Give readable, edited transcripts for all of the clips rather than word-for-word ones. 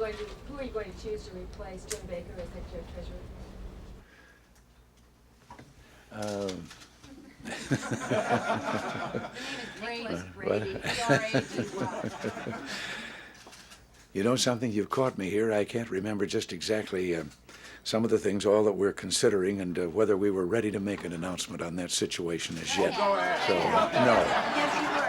are you going to choose to replace Jim Baker as Secretary of Treasury? You know something? You've caught me here. I can't remember just exactly some of the things, all that we're considering, and whether we were ready to make an announcement on that situation as yet. So,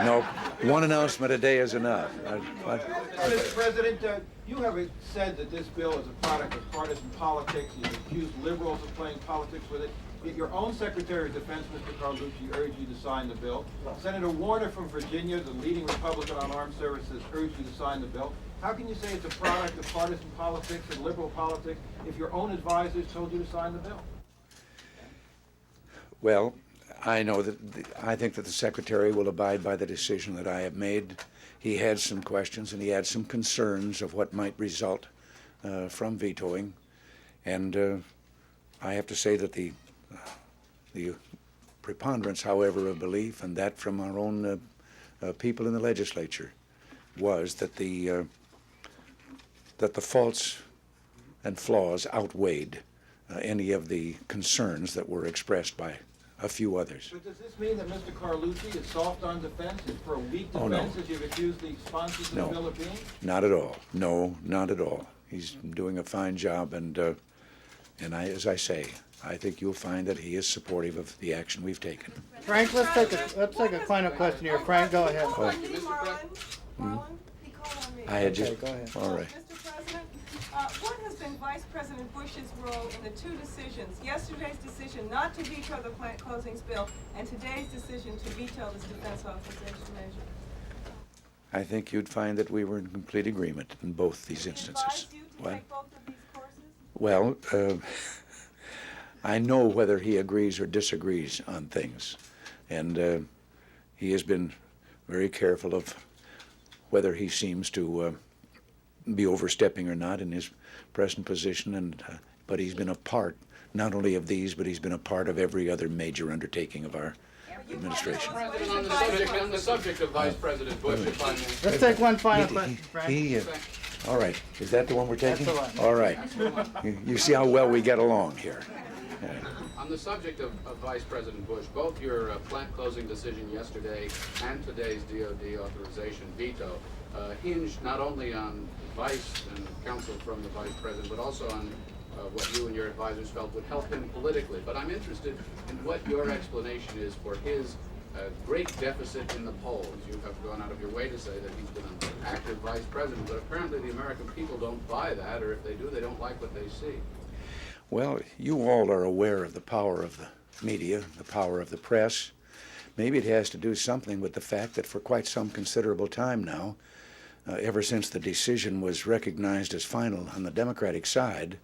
no. One announcement a day is enough. Mr. President, you have said that this bill is a product of partisan politics. You've accused liberals of playing politics with it. Yet your own Secretary of Defense, Mr. Carlucci, urged you to sign the bill. Senator Warner from Virginia, the leading Republican on armed services, urged you to sign the bill. How can you say it's a product of partisan politics and liberal politics if your own advisors told you to sign the bill? Well, I know that I think that the Secretary will abide by the decision that I have made. He had some questions and he had some concerns of what might result from vetoing, and I have to say that the preponderance, however, of belief, and that from our own people in the legislature, was that the faults and flaws outweighed any of the concerns that were expressed by a few others. But does this mean that Mr. Carlucci is soft on defense, is for a weak defense, no. as you've accused the sponsors of the bill of being? Not at all. No, not at all. He's doing a fine job, and as I say, I think you'll find that he is supportive of the action we've taken. Frank, let's take a final question here. Frank, go ahead. Marlon, he called on me. I had just. Okay, go ahead. All right. Mr. President, what has been Vice President Bush's role in the two decisions, yesterday's decision not to veto the plant closings bill and today's decision to veto this defense authorization measure? I think you'd find that we were in complete agreement in both these instances. Did he advise you to take both of these courses? Well, I know whether he agrees or disagrees on things, and he has been very careful of whether he seems to be overstepping or not in his present position, and but he's been a part not only of these, but he's been a part of every other major undertaking of our administration. President, on the subject of Vice President Bush, if I may. Let's take one final question, Frank. All right, is that the one we're taking? That's the one. All right. You see how well we get along here. On the subject of Vice President Bush, both your plant closing decision yesterday and today's DOD authorization veto hinged not only on advice and counsel from the Vice President, but also on what you and your advisors felt would help him politically. But I'm interested in what your explanation is for his great deficit in the polls. You have gone out of your way to say that he's been an active Vice President, but apparently the American people don't buy that, or if they do, they don't like what they see. Well, you all are aware of the power of the media, the power of the press. Maybe it has to do something with the fact that for quite some considerable time now, ever since the decision was recognized as final on the Democratic side,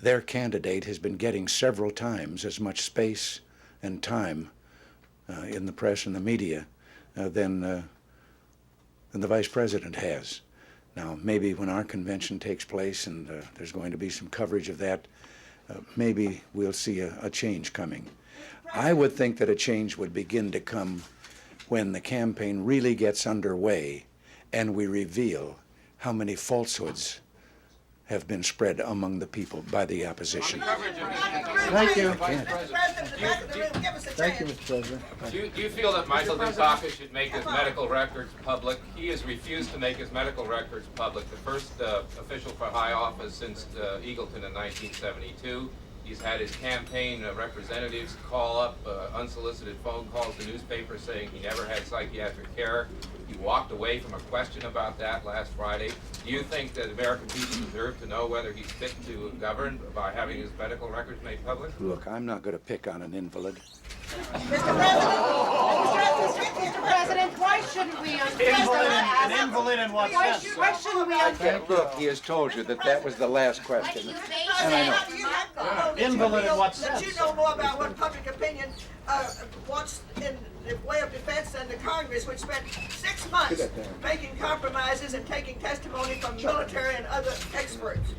their candidate has been getting several times as much space and time in the press and the media than the Vice President has. Now, maybe when our convention takes place and there's going to be some coverage of that, maybe we'll see a change coming. I would think that a change would begin to come when the campaign really gets underway and we reveal how many falsehoods have been spread among the people by the opposition. Thank you. Thank you, Mr. President. Do you feel that Michael Dukakis should make his medical records public? He has refused to make his medical records public, the first official for high office since Eagleton in 1972. He's had his campaign representatives call up unsolicited phone calls to newspapers saying he never had psychiatric care. He walked away from a question about that last Friday. Do you think that American people deserve to know whether he's fit to govern by having his medical records made public? Look, I'm not going to pick on an invalid. Mr. President, why shouldn't we An invalid in what sense? Why shouldn't we Look, he has told you that that was the last question. And I know. Invalid in what sense? That you know more about what public opinion wants in the way of defense than the Congress, which spent 6 months making compromises and taking testimony from military and other experts.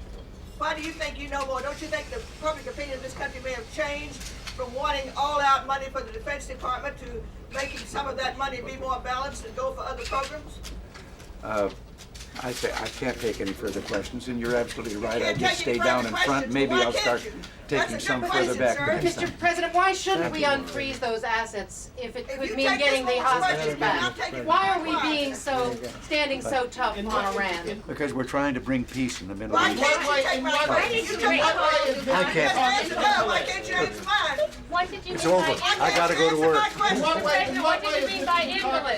Why do you think you know more? Don't you think the public opinion of this country may have changed from wanting all-out money for the Defense Department to making some of that money be more balanced and go for other programs? I say I can't take any further questions, and you're absolutely right. I Can't just take any stay down further in front. questions. Maybe Why I'll can't start you? taking That's a some good further question, back sir. next time. Mr. President, why shouldn't Thank we you. unfreeze those assets if it If could you mean take getting this the woman's hostages question, I'll back? take it Why back. are we being standing so tough on Iran? Because we're trying to bring peace in the Middle Why East. can't you take my question? You took my question. I can't. Answer that. Why can't you answer mine? What did you It's mean by over. invalid? I gotta go to Answer work. my question. Mr. President, what did you mean by invalid?